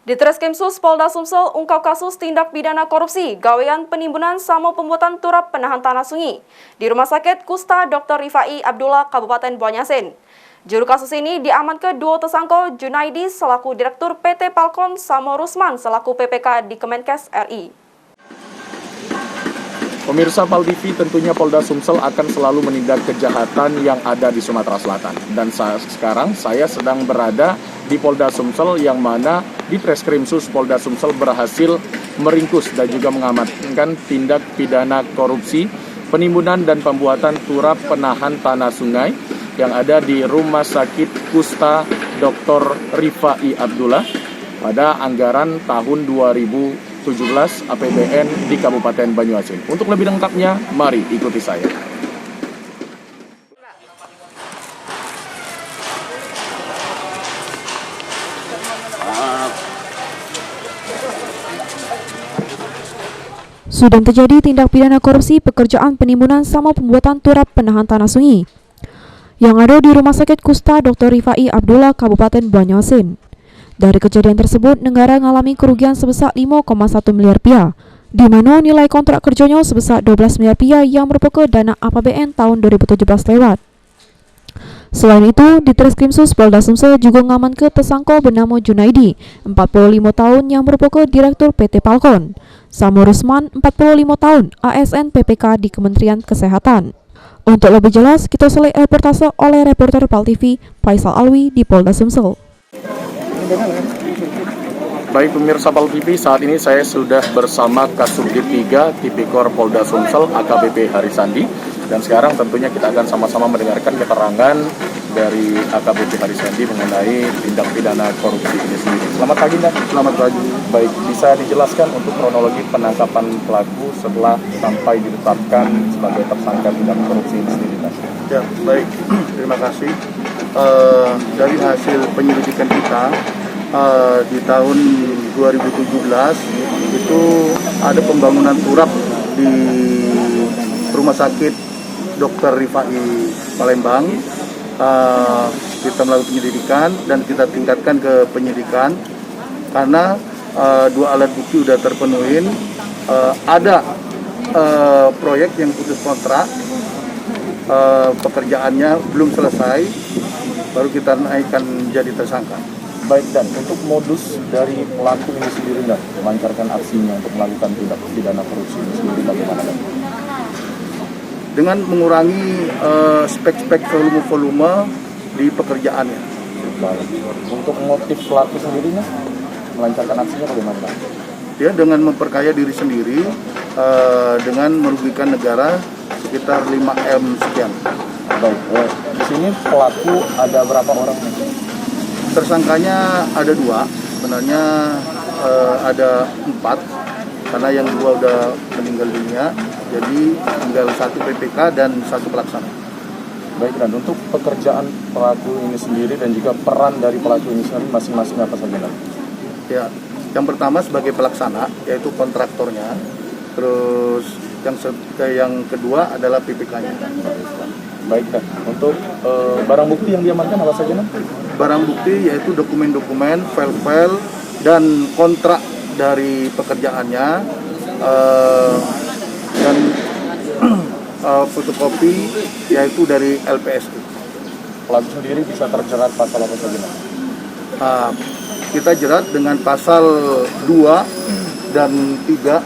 Ditreskrimsus Polda Sumsel ungkap kasus tindak pidana korupsi, gawean penimbunan sama pembuatan turap penahan tanah sunyi di Rumah Sakit Kusta Dr. Rifai Abdullah Kabupaten Banjarmasin. Juru kasus ini diamankan dua tersangka Junaidi selaku Direktur PT Palkon sama Rusman selaku PPK di Kemenkes RI. Pemirsa PAL TV, tentunya Polda Sumsel akan selalu menindak kejahatan yang ada di Sumatera Selatan. Dan sekarang saya sedang berada di Polda Sumsel yang mana di Treskrimsus Polda Sumsel berhasil meringkus dan juga mengamankan tindak pidana korupsi, penimbunan dan pembuatan turap penahan tanah sungai yang ada di Rumah Sakit Kusta Dr. Rifai Abdullah pada anggaran tahun 2017 APBN di Kabupaten Banjarmasin. Untuk lebih lengkapnya, mari ikuti saya. Sudah terjadi tindak pidana korupsi pekerjaan penimbunan sama pembuatan turap penahan tanah sunyi yang ada di Rumah Sakit Kusta Dr. Rifai Abdullah Kabupaten Banjarmasin. Dari kejadian tersebut, negara mengalami kerugian sebesar 5,1 miliar rupiah, di mana nilai kontrak kerjanya sebesar 12 miliar rupiah yang merupakan dana APBN tahun 2017 lewat. Selain itu, di Treskrimsus Polda Sumsel juga mengamankan tersangka bernama Junaidi, 45 tahun yang merupakan Direktur PT Palkon, sama Rusman, 45 tahun, ASN PPK di Kementerian Kesehatan. Untuk lebih jelas, kita selek reportase oleh reporter PAL TV, Faisal Alwi di Polda Sumsel. Baik pemirsa PAL TV, saat ini saya sudah bersama Kasubdit 3 Tipikor Polda Sumsel AKBP Harisandi. Dan sekarang tentunya kita akan sama-sama mendengarkan keterangan dari AKBP Harisandi mengenai tindak pidana korupsi ini sendiri. Selamat pagi, Mbak. Selamat pagi. Baik, bisa dijelaskan untuk kronologi penangkapan pelaku setelah sampai ditetapkan sebagai tersangka tindak korupsi ini sendiri, Mbak? Ya, baik. Terima kasih. Dari hasil penyelidikan kita di tahun 2017 itu ada pembangunan turap di Rumah Sakit Dr. Rifai Palembang. Kita melakukan penyelidikan dan kita tingkatkan ke penyidikan karena dua alat bukti sudah terpenuhi. Ada proyek yang putus kontrak, pekerjaannya belum selesai, baru kita naikkan jadi tersangka. Baik, dan untuk modus dari pelaku ini sendiri, dan melancarkan aksinya untuk melakukan tindak pidana korupsi ini sendiri bagaimana, dan? Dengan mengurangi spek-spek volume di pekerjaannya. Baik. Untuk motif pelaku sendirinya melancarkan aksinya bagaimana? Dia dengan memperkaya diri sendiri dengan merugikan negara sekitar 5M sekian. Baik, di sini pelaku ada berapa orang? Tersangkanya ada dua, sebenarnya ada 4, karena yang 2 udah meninggal dunia, jadi tinggal 1 PPK dan 1 pelaksana. Baik, dan untuk pekerjaan pelaku ini sendiri dan juga peran dari pelaku ini sendiri masing-masing apa saja? Ya, yang pertama sebagai pelaksana, yaitu kontraktornya, terus yang kedua adalah PPK-nya. Baik, dan untuk barang bukti yang diamankan apa saja? Barang bukti yaitu dokumen-dokumen, file-file, dan kontrak dari pekerjaannya, dan fotokopi yaitu dari LPSU. Pelaku sendiri bisa terjerat pasal apa saja? Kita jerat dengan pasal 2 dan 3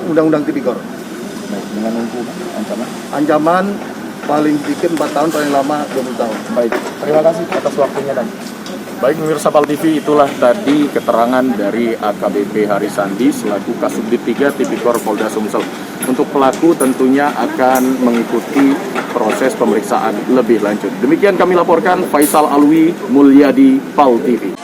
Undang-Undang Tipikor. Baik, dengan ancaman? Ancaman paling sedikit 4 tahun, paling lama 20 tahun. Baik, terima kasih atas waktunya, dan baik pemirsa PAL TV, itulah tadi keterangan dari AKBP Harisandi selaku Kasubdit 3 Tipikor Polda Sumsel. Untuk pelaku tentunya akan mengikuti proses pemeriksaan lebih lanjut. Demikian kami laporkan, Faisal Alwi, Mulyadi, PAL TV.